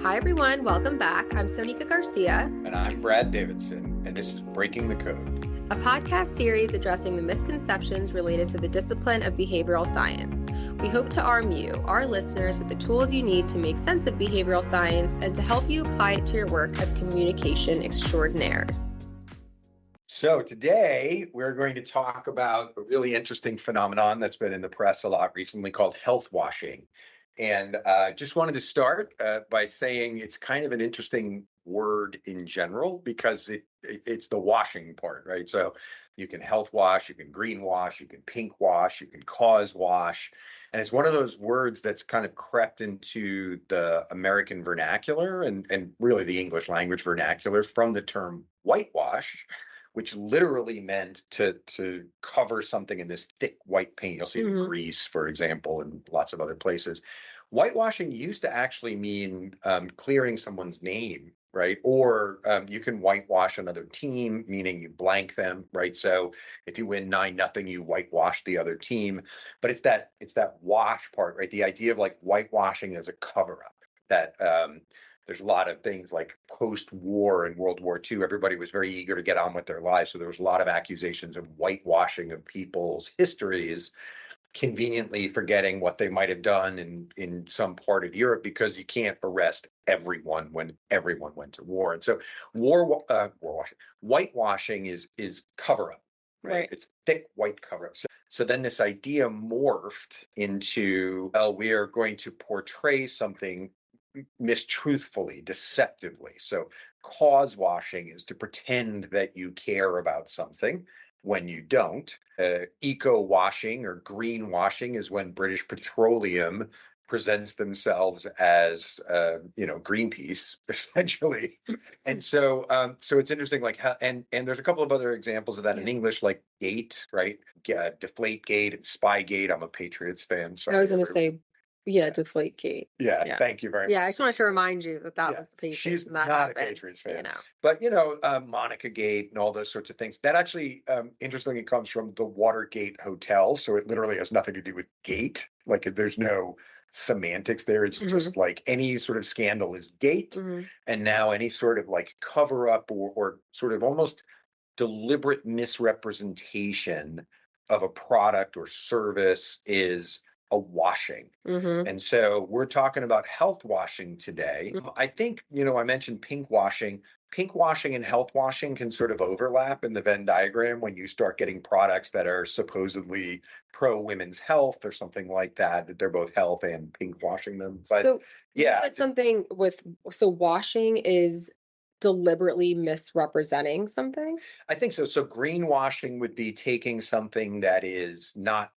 Hi, everyone. Welcome back. I'm Sonika Garcia, And I'm Brad Davidson, and this is Breaking the Code, a podcast series addressing the misconceptions related to the discipline of behavioral science. We hope to arm you, our listeners, with the tools you need to make sense of behavioral science and to help you apply it to your work as communication extraordinaires. So today we're going to talk about a really interesting phenomenon that's been in the press a lot recently called health washing. And just wanted to start by saying it's kind of an interesting word in general because it's the washing part, right? So you can health wash, you can green wash, you can pink wash, you can cause wash. And it's one of those words that's kind of crept into the American vernacular and really the English language vernacular from the term whitewash, which literally meant to cover something in this thick white paint. You'll see it in Greece, for example, and lots of other places. Whitewashing used to actually mean clearing someone's name, right? Or you can whitewash another team, meaning you blank them, right? So if you win 9-0, you whitewash the other team. But it's that wash part, right? The idea of like whitewashing as a cover up that there's a lot of things like post-war in World War II, everybody was very eager to get on with their lives. So there was a lot of accusations of whitewashing of people's histories, conveniently forgetting what they might have done in some part of Europe because you can't arrest everyone when everyone went to war. And so whitewashing is cover up, right? It's thick white cover up. So then this idea morphed into, well, we are going to portray something mistruthfully, deceptively. So cause washing is to pretend that you care about something when you don't. Eco washing or green washing is when British Petroleum presents themselves as Greenpeace essentially. And so it's interesting, like how, and there's a couple of other examples of that in English, like gate, right? Deflate gate and spy gate. I'm a Patriots fan. Sorry, I was going to say, deflate Kate. Yeah, thank you very much. Yeah, I just wanted to remind you that was the Patriots. She's and that not happened, a Patriots fan. You know. But, Monica Gate and all those sorts of things. That actually, interestingly, comes from the Watergate Hotel. So it literally has nothing to do with gate. Like there's no semantics there. It's just like any sort of scandal is gate. And now any sort of like cover up or sort of almost deliberate misrepresentation of a product or service is a washing. And so we're talking about health washing today. I think, I mentioned pink washing. Pink washing and health washing can sort of overlap in the Venn diagram when you start getting products that are supposedly pro women's health or something like that they're both health and pink washing them. But so you said something so washing is deliberately misrepresenting something? I think so. So greenwashing would be taking something that is not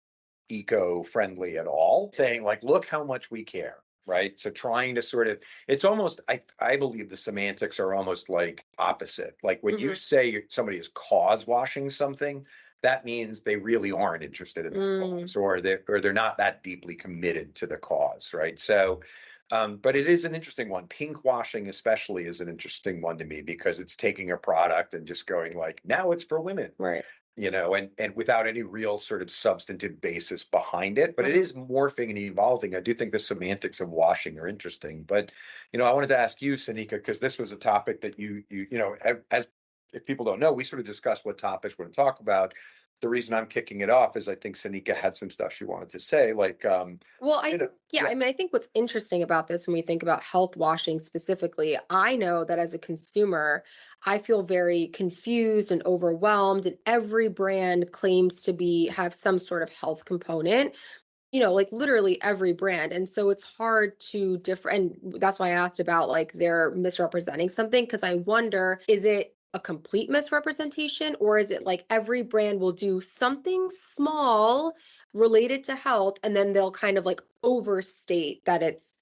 eco-friendly at all, saying like, look how much we care, right? So trying to sort of, it's almost, I believe the semantics are almost like opposite. Like when you say somebody is cause washing something, that means they really aren't interested in the cause, or they're not that deeply committed to the cause, right? So but it is an interesting one. Pink washing especially is an interesting one to me because it's taking a product and just going like, now it's for women. Right. And without any real sort of substantive basis behind it. But it is morphing and evolving. I do think the semantics of washing are interesting. But, I wanted to ask you, Sanika, because this was a topic that as if people don't know, we sort of discussed what topics we're going to talk about. The reason I'm kicking it off is I think Sanika had some stuff she wanted to say, like, I mean, I think what's interesting about this when we think about health washing specifically, I know that as a consumer, I feel very confused and overwhelmed, and every brand claims to have some sort of health component. Like literally every brand. And so it's hard to and that's why I asked about like they're misrepresenting something, because I wonder, is it a complete misrepresentation, or is it like every brand will do something small related to health and then they'll kind of like overstate that it's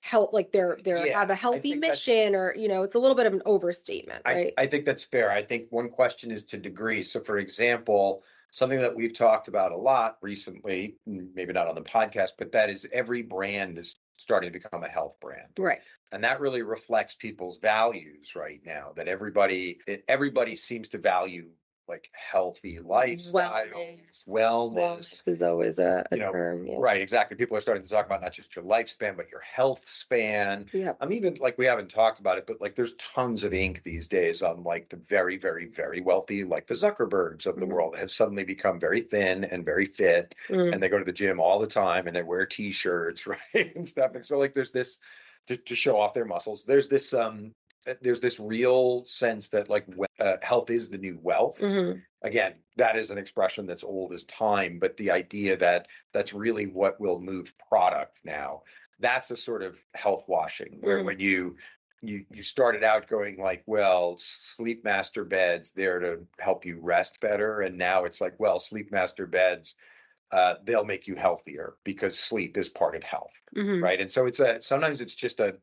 health, like they're have a healthy mission, or it's a little bit of an overstatement, right? I think that's fair. I think one question is to degree. So for example, something that we've talked about a lot recently, maybe not on the podcast, but that is every brand is starting to become a health brand. Right. And that really reflects people's values right now, that everybody seems to value like healthy lifestyles, wellness. Wellness is always a You know, term. Yeah. right, exactly. People are starting to talk about not just your lifespan, but your health span. Yep. I'm even like, we haven't talked about it, but like there's tons of ink these days on like the very, very, very wealthy, like the Zuckerbergs of the Hmm. world, have suddenly become very thin and very fit, and Hmm. they go to the gym all the time and they wear t-shirts, right? And stuff. And so like there's this to show off their muscles. There's this real sense that like health is the new wealth. Hmm. Again, that is an expression that's old as time, but the idea that that's really what will move product now, that's a sort of health washing where Hmm. when you started out going like, well, sleep master beds there to help you rest better, and now it's like, well, sleep master beds, they'll make you healthier because sleep is part of health, Hmm. right? And so sometimes it's just a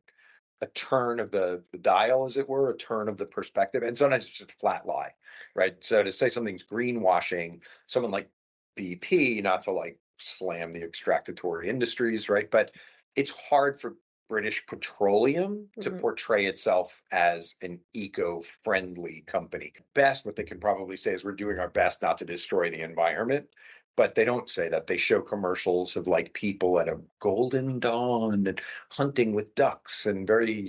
turn of the dial, as it were, a turn of the perspective, and sometimes it's just a flat lie, right? So to say something's greenwashing, someone like BP, not to like slam the extractatory industries, right? But it's hard for British Petroleum to Hmm. portray itself as an eco-friendly company. Best, what they can probably say is we're doing our best not to destroy the environment. But they don't say that. They show commercials of like people at a golden dawn and hunting with ducks and very,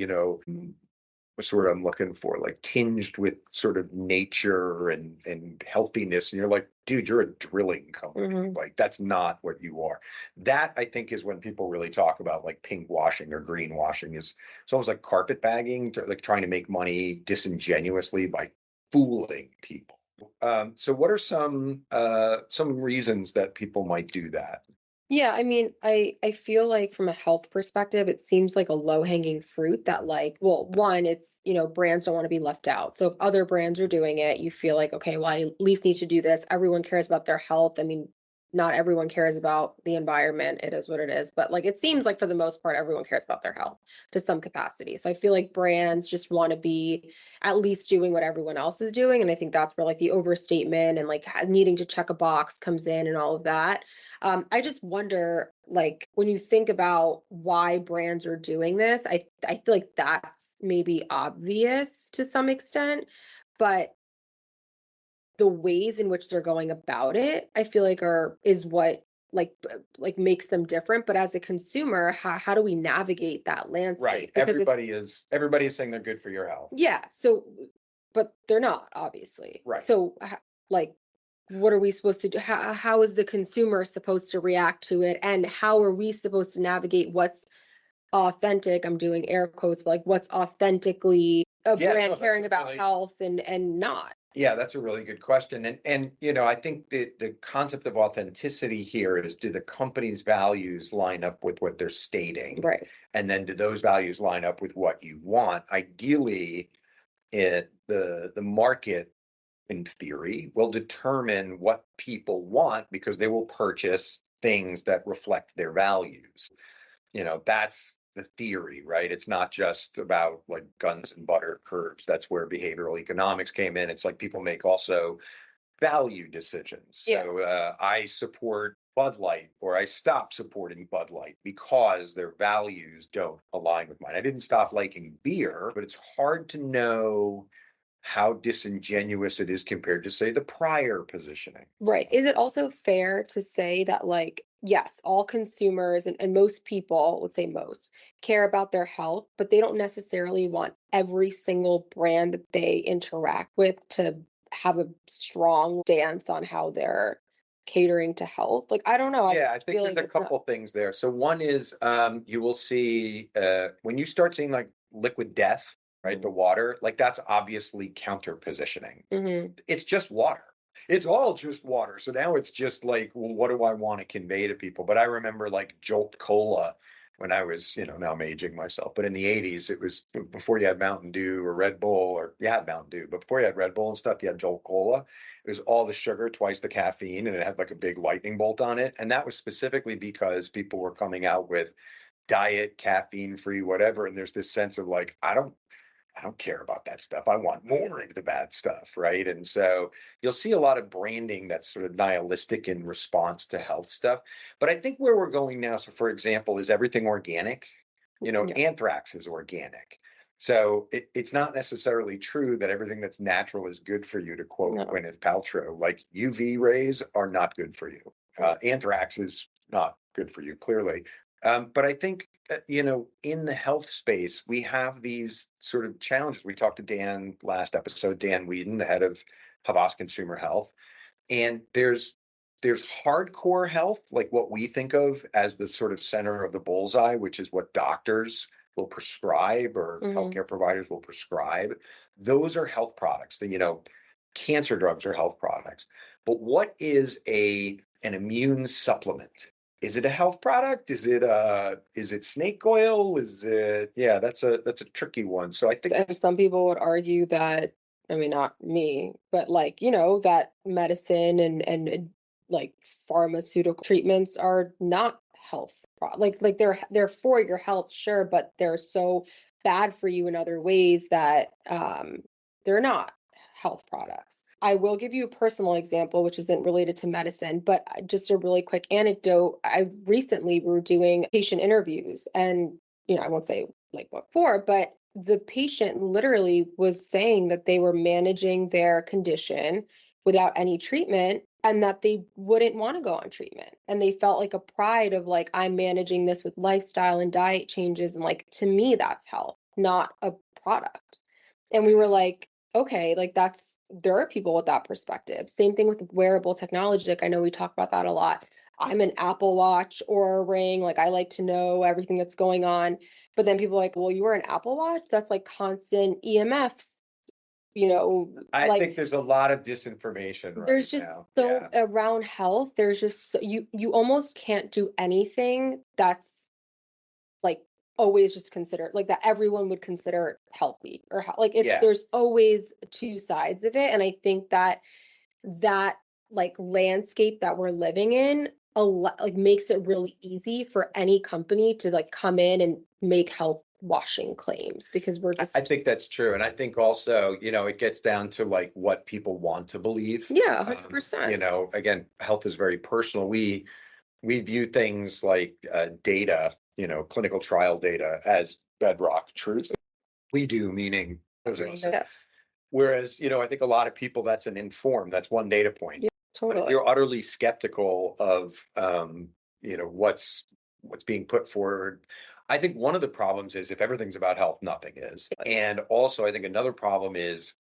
what's the word I'm looking for, like tinged with sort of nature and healthiness. And you're like, dude, you're a drilling company. Hmm. Like that's not what you are. That I think is when people really talk about like pink washing or green washing, is it's almost like carpetbagging, like trying to make money disingenuously by fooling people. So what are some reasons that people might do that? Yeah, I mean, I feel like from a health perspective, it seems like a low-hanging fruit that like, well, one, it's, brands don't want to be left out. So if other brands are doing it, you feel like, okay, well, I at least need to do this. Everyone cares about their health. I mean, not everyone cares about the environment. It is what it is. But like it seems like for the most part, everyone cares about their health to some capacity. So I feel like brands just want to be at least doing what everyone else is doing. And I think that's where like the overstatement and like needing to check a box comes in and all of that. I just wonder, like, when you think about why brands are doing this, I feel like that's maybe obvious to some extent, but the ways in which they're going about it, I feel like are is what like makes them different. But as a consumer, how do we navigate that Right. landscape? Because it's Everybody is saying they're good for your health. yeah, so but they're not obviously. Right. So like what are we supposed to do? How is the consumer supposed to react to it? And how are we supposed to navigate what's authentic? I'm doing air quotes, but like what's authentically a Yeah, brand no, that's caring a about really health and not. yeah, that's a really good question. And I think the concept of authenticity here is, do the company's values line up with what they're stating? Right. And then do those values line up with what you want? Ideally, the market, in theory, will determine what people want because they will purchase things that reflect their values. That's the theory, right? It's not just about like guns and butter curves. That's where behavioral economics came in. It's like people make also value decisions. Yeah. So I support Bud Light or I stop supporting Bud Light because their values don't align with mine. I didn't stop liking beer, but it's hard to know how disingenuous it is compared to, say, the prior positioning. Right. Is it also fair to say that, like, yes, all consumers and most people, let's say most, care about their health, but they don't necessarily want every single brand that they interact with to have a strong stance on how they're catering to health? Like, I don't know. I Yeah, I think feel there's like a it's not. couple things there. So one is you will see when you start seeing like liquid death, right? The water, like that's obviously counter positioning. Mm-hmm. It's just water. It's all just water. So now it's just like, well, what do I want to convey to people? But I remember like Jolt Cola when I was, now I'm aging myself, but in the 80s, it was before you had Mountain Dew or Red Bull, or you had Mountain Dew, but before you had Red Bull and stuff, you had Jolt Cola. It was all the sugar, twice the caffeine, and it had like a big lightning bolt on it. And that was specifically because people were coming out with diet, caffeine free, whatever. And there's this sense of like, I don't care about that stuff. I want more of the bad stuff, right? And so you'll see a lot of branding that's sort of nihilistic in response to health stuff. But I think where we're going now, so for example, is everything organic? Yeah. Anthrax is organic. So it's not necessarily true that everything that's natural is good for you, to quote No. Gwyneth Paltrow. Like UV rays are not good for you. Anthrax is not good for you, clearly. But I think, in the health space, we have these sort of challenges. We talked to Dan last episode, Dan Whedon, the head of Havas Consumer Health. And there's hardcore health, like what we think of as the sort of center of the bullseye, which is what doctors will prescribe or Hmm. healthcare providers will prescribe. Those are health products. Cancer drugs are health products. But what is an immune supplement? Is it a health product? Is it snake oil? That's a tricky one. So I think And some people would argue that, I mean, not me, but like, that medicine and like pharmaceutical treatments are not like they're for your health, sure, but they're so bad for you in other ways that they're not health products. I will give you a personal example, which isn't related to medicine, but just a really quick anecdote. I recently were doing patient interviews, and I won't say like what for, but the patient literally was saying that they were managing their condition without any treatment and that they wouldn't want to go on treatment. And they felt like a pride of like, I'm managing this with lifestyle and diet changes. And like, to me, that's health, not a product. And we were like, okay, like there are people with that perspective. Same thing with wearable technology. Like, I know we talk about that a lot. I'm an Apple Watch or a ring. Like, I like to know everything that's going on. But then people are like, well, you wear an Apple Watch? That's like constant EMFs, I like think there's a lot of disinformation right there's just now. so Yeah. around health, there's just you almost can't do anything that's like always just considered like that everyone would consider healthy or like Yeah. there's always two sides of it. And I think that like landscape that we're living in a lot like makes it really easy for any company to like come in and make health washing claims because we're I just think that's true. And I think also, it gets down to like what people want to believe. yeah 100%. Again, health is very personal. We view things like data, clinical trial data as bedrock truth. We do, meaning those are us. Yeah, Whereas, I think a lot of people, that's one data point. yeah, But if totally. you're utterly skeptical of, what's being put forward, I think one of the problems is if everything's about health, nothing is. And also, I think another problem is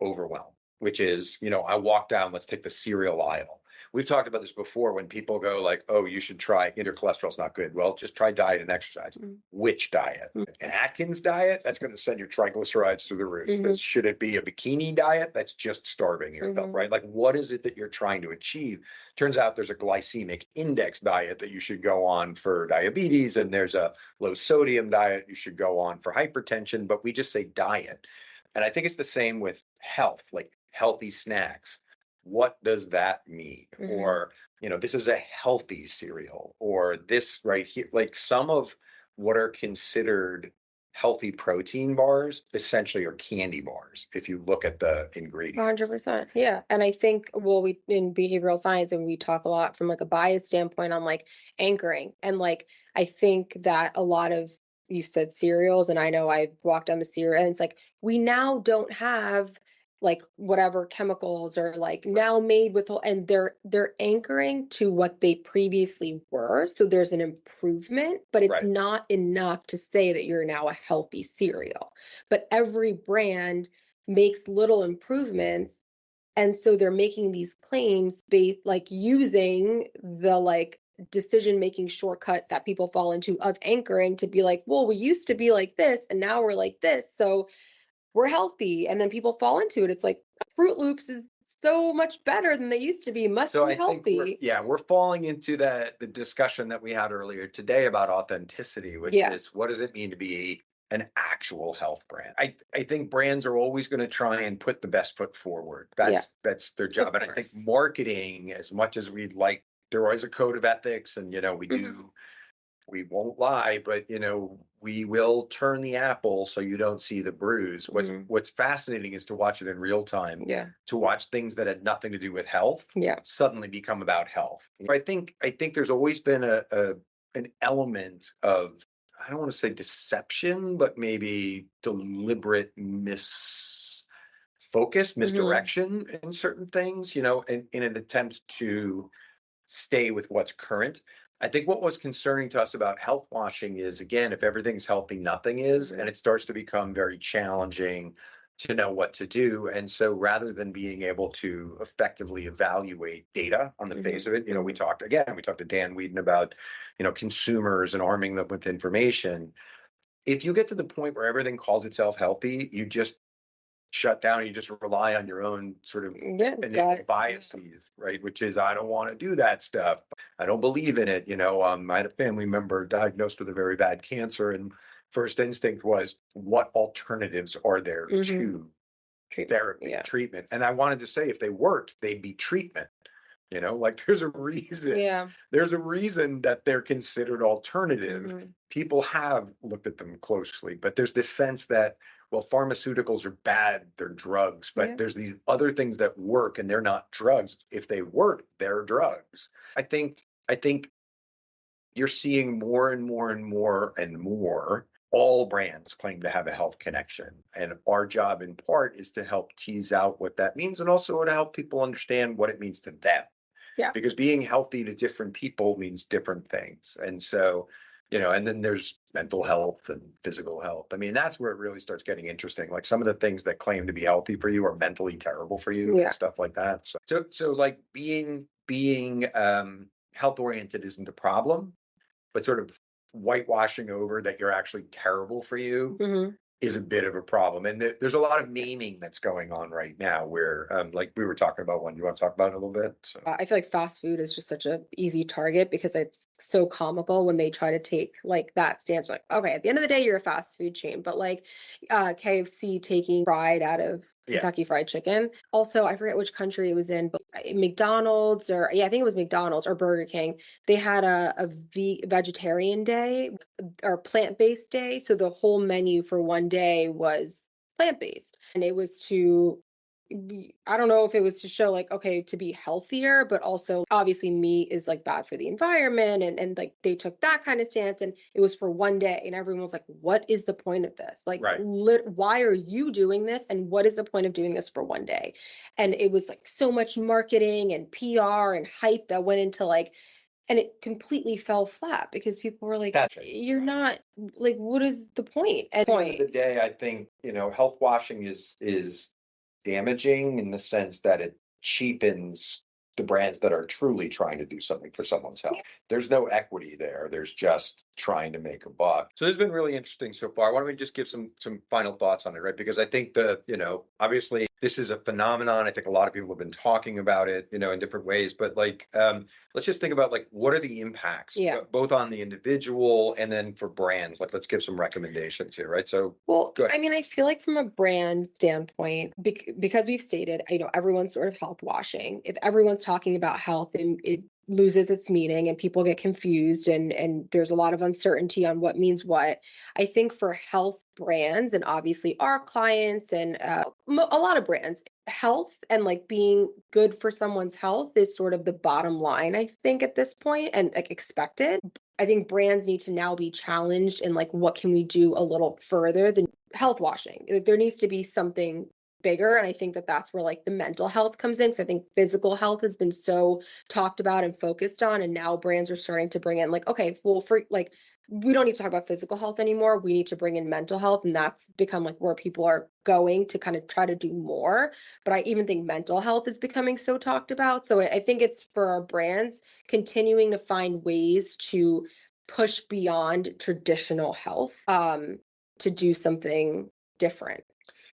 overwhelm, which is, I walk down, let's take the cereal aisle. We've talked about this before when people go like, oh, you should try, your cholesterol's not good. Well, just try diet and exercise. Mhm. Which diet? An Atkins diet? That's going to send your triglycerides through the roof. Mhm. Should it be a bikini diet? That's just starving yourself, Mhm. right? Like, what is it that you're trying to achieve? Turns out there's a glycemic index diet that you should go on for diabetes, and there's a low sodium diet you should go on for hypertension, but we just say diet. And I think it's the same with health, like healthy snacks. What does that mean? Mhm. Or, this is a healthy cereal, or this right here, like some of what are considered healthy protein bars essentially are candy bars if you look at the ingredients. 100%. Yeah. And I think, well, we in behavioral science, and we talk a lot from like a bias standpoint on like anchoring. And like, I think that a lot of, you said cereals, and I know I've walked down the cereal, and it's like, we now don't have like whatever chemicals are like now made with, and they're anchoring to what they previously were. So there's an improvement, but it's Right. not enough to say that you're now a healthy cereal. But every brand makes little improvements, and so they're making these claims based like using the like decision making shortcut that people fall into of anchoring to be like, well, we used to be like this and now we're like this, so we're healthy. And then people fall into it. It's like Fruit Loops is so much better than they used to be, must So be I think healthy. we're falling into the discussion that we had earlier today about authenticity, which Yeah. is what does it mean to be an actual health brand? I think brands are always going to try and put the best foot forward. Yeah, That's their of job. And I think course. marketing, as much as we'd like, there always a code of ethics, and Hmm. we won't lie, but we will turn the apple so you don't see the bruise. Hmm. What's fascinating is to watch it in real time, Yeah. to watch things that had nothing to do with health Yeah. suddenly become about health. I think there's always been an element of I don't want to say deception, but maybe deliberate Hmm. misdirection in certain things, in an attempt to stay with what's current. I think what was concerning to us about health washing is, again, if everything's healthy, nothing is, Hmm. and it starts to become very challenging to know what to do. And so rather than being able to effectively evaluate data on the Hmm. face of it, we Hmm. talked again, we talked to Dan Whedon about, consumers and arming them with information. If you get to the point where everything calls itself healthy, you just shut down and you just rely on your own sort of Yeah, innate that. biases, right? Which is, I don't want to do that stuff. I don't believe in it. I had a family member diagnosed with a very bad cancer, and first instinct was, what alternatives are there Hmm. to Treatment. therapy, Yeah. treatment? And I wanted to say, if they worked, they'd be treatment. Like Yeah. there's a reason that they're considered alternative. Hmm. People have looked at them closely, but there's this sense that, well, pharmaceuticals are bad, they're drugs, but Yeah. there's these other things that work and they're not drugs. If they work, they're drugs. I think you're seeing more and more and more and more. All brands claim to have a health connection. And our job in part is to help tease out what that means and also to help people understand what it means to them, Yeah. because being healthy to different people means different things. And so, and then there's mental health and physical health. I mean, that's where it really starts getting interesting. Like some of the things that claim to be healthy for you are mentally terrible for you and Yeah. stuff like that. So like being health oriented isn't a problem, but sort of whitewashing over that you're actually terrible for you Hmm. is a bit of a problem. And there's a lot of naming that's going on right now where, like we were talking about one. You want to talk about it a little bit? So. I feel like fast food is just such a easy target because it's so comical when they try to take like that stance. Like, okay, at the end of the day, you're a fast food chain, but like KFC taking fried out of Yeah. Kentucky Fried Chicken. Also, I forget which country it was in, but McDonald's or yeah, I think it was McDonald's or Burger King. They had a vegetarian day or plant-based day, so the whole menu for one day was plant-based, and it was to I don't know if it was to show like, okay, to be healthier, but also obviously meat is like bad for the environment. And like they took that kind of stance and it was for one day. And everyone was like, what is the point of this? Like, Right. why are you doing this? And what is the point of doing this for one day? And it was like so much marketing and PR and hype that went into like, and it completely fell flat because people were like, That's right. you're not like, what is the point? At the end of the day, I think, health washing is damaging in the sense that it cheapens the brands that are truly trying to do something for someone's health. There's no equity there. There's just trying to make a buck. So this has been really interesting so far. Why don't we just give some final thoughts on it, right? Because I think obviously this is a phenomenon. I think a lot of people have been talking about it, in different ways. But like, let's just think about like what are the impacts, Yeah. both on the individual and then for brands. Like, let's give some recommendations here, right? So Well, go I ahead. mean, I feel like from a brand standpoint, because we've stated, everyone's sort of health washing. If everyone's talking about health, and it loses its meaning and people get confused and there's a lot of uncertainty on what means what. I think for health brands and obviously our clients and a lot of brands, health and like being good for someone's health is sort of the bottom line, I think, at this point and like expected. I think brands need to now be challenged in like what can we do a little further than health washing. Like, there needs to be something bigger, and I think that that's where like the mental health comes in because I think physical health has been so talked about and focused on, and now brands are starting to bring in like, okay, well, for like we don't need to talk about physical health anymore. We need to bring in mental health, and that's become like where people are going to kind of try to do more. But I even think mental health is becoming so talked about. So I think it's for our brands continuing to find ways to push beyond traditional health to do something different.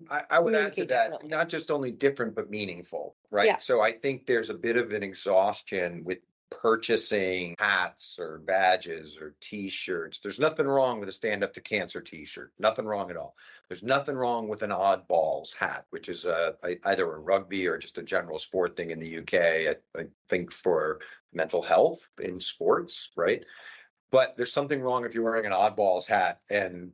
I would add to Communicate that, differently. not just only different, but meaningful, right? Yeah. So I think there's a bit of an exhaustion with purchasing hats or badges or t-shirts. There's nothing wrong with a stand up to cancer t-shirt. Nothing wrong at all. There's nothing wrong with an oddballs hat, which is either a rugby or just a general sport thing in the UK. I think for mental health in sports, right? But there's something wrong if you're wearing an oddballs hat and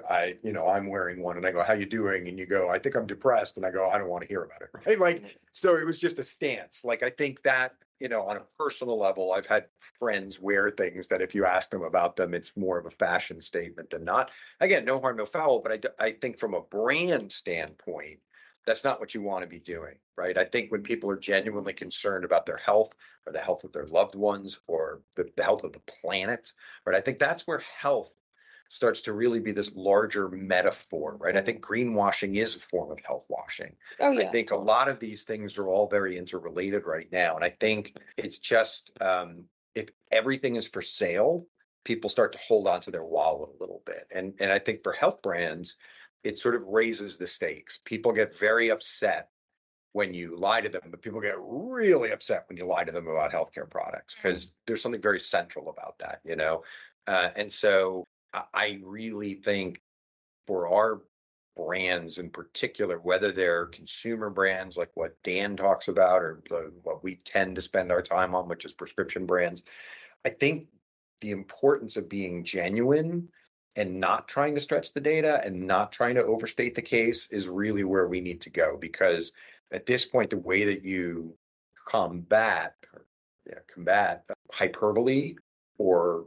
I'm wearing one and I go, how you doing? And you go, I think I'm depressed. And I go, I don't want to hear about it. Right. Like, so it was just a stance. Like, I think that, on a personal level, I've had friends wear things that if you ask them about them, it's more of a fashion statement than not. Again, no harm, no foul. But I think from a brand standpoint, that's not what you want to be doing, right? I think when people are genuinely concerned about their health or the health of their loved ones or the health of the planet, right? I think that's where health starts to really be this larger metaphor, right? I think greenwashing is a form of health washing. Oh I yeah. think a lot of these things are all very interrelated right now. And I think it's just if everything is for sale, people start to hold on to their wallet a little bit. And I think for health brands, it sort of raises the stakes. People get very upset when you lie to them, but people get really upset when you lie to them about healthcare products because there's something very central about that, and so I really think for our brands in particular, whether they're consumer brands like what Dan talks about or what we tend to spend our time on, which is prescription brands, I think the importance of being genuine and not trying to stretch the data and not trying to overstate the case is really where we need to go. Because at this point, the way that you combat hyperbole or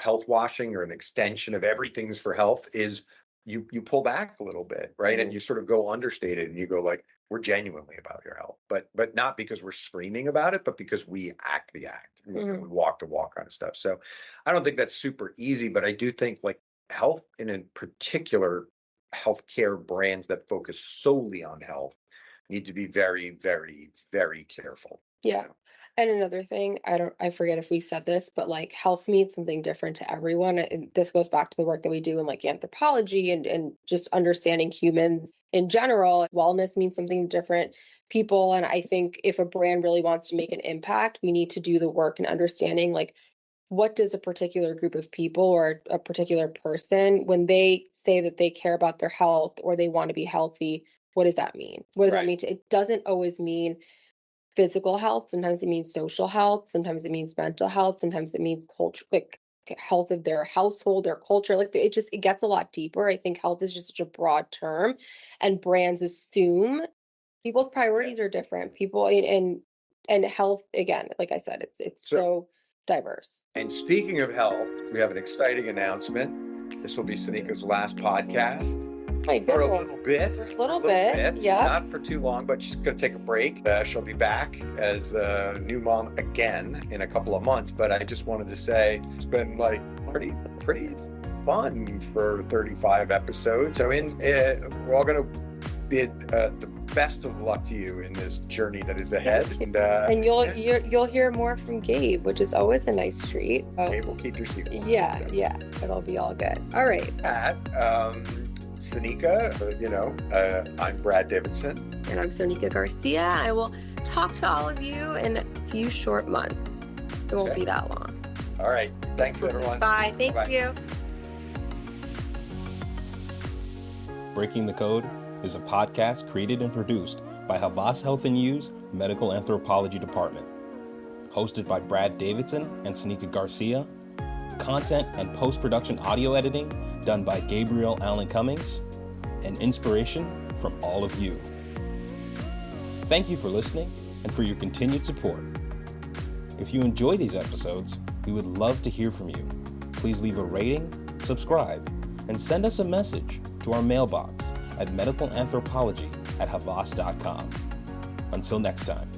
health washing or an extension of everything's for health is you pull back a little bit, right? And you sort of go understated and you go like, we're genuinely about your health, but not because we're screaming about it, but because we act the act, we walk the walk kind of stuff. So I don't think that's super easy, but I do think like health and in particular healthcare brands that focus solely on health need to be very, very, very careful. Yeah. And another thing, I forget if we said this, but like health means something different to everyone. And this goes back to the work that we do in like anthropology and just understanding humans in general. Wellness means something different people. And I think if a brand really wants to make an impact, we need to do the work and understanding like what does a particular group of people or a particular person, when they say that they care about their health or they want to be healthy, what does that mean? What does that mean? It doesn't always mean physical health. Sometimes it means social health. Sometimes it means mental health. Sometimes it means culture, like health of their household, their culture. Like it gets a lot deeper. I think health is just such a broad term, and brands assume people's priorities are different. People and health again, like I said, it's so diverse. And speaking of health, we have an exciting announcement. This will be Sanika's last podcast. For a little bit. Yeah. Not for too long, but she's going to take a break. She'll be back as a new mom again in a couple of months. But I just wanted to say it's been like pretty fun for 35 episodes. So we're all going to bid the best of luck to you in this journey that is ahead. And you'll hear more from Gabe, which is always a nice treat. So Gabe will keep your secret. Yeah, it'll be all good. All right. Sanika, I'm Brad Davidson. And I'm Sonika Garcia. I will talk to all of you in a few short months. It won't be that long. All right. Thanks, everyone. Bye. Thank you. Breaking the Code is a podcast created and produced by Havas Health and Use Medical Anthropology Department. Hosted by Brad Davidson and Sanika Garcia. Content and post-production audio editing done by Gabriel Allen Cummings, and inspiration from all of you. Thank you for listening and for your continued support. If you enjoy these episodes, we would love to hear from you. Please leave a rating, subscribe, and send us a message to our mailbox at medicalanthropology@havas.com. Until next time.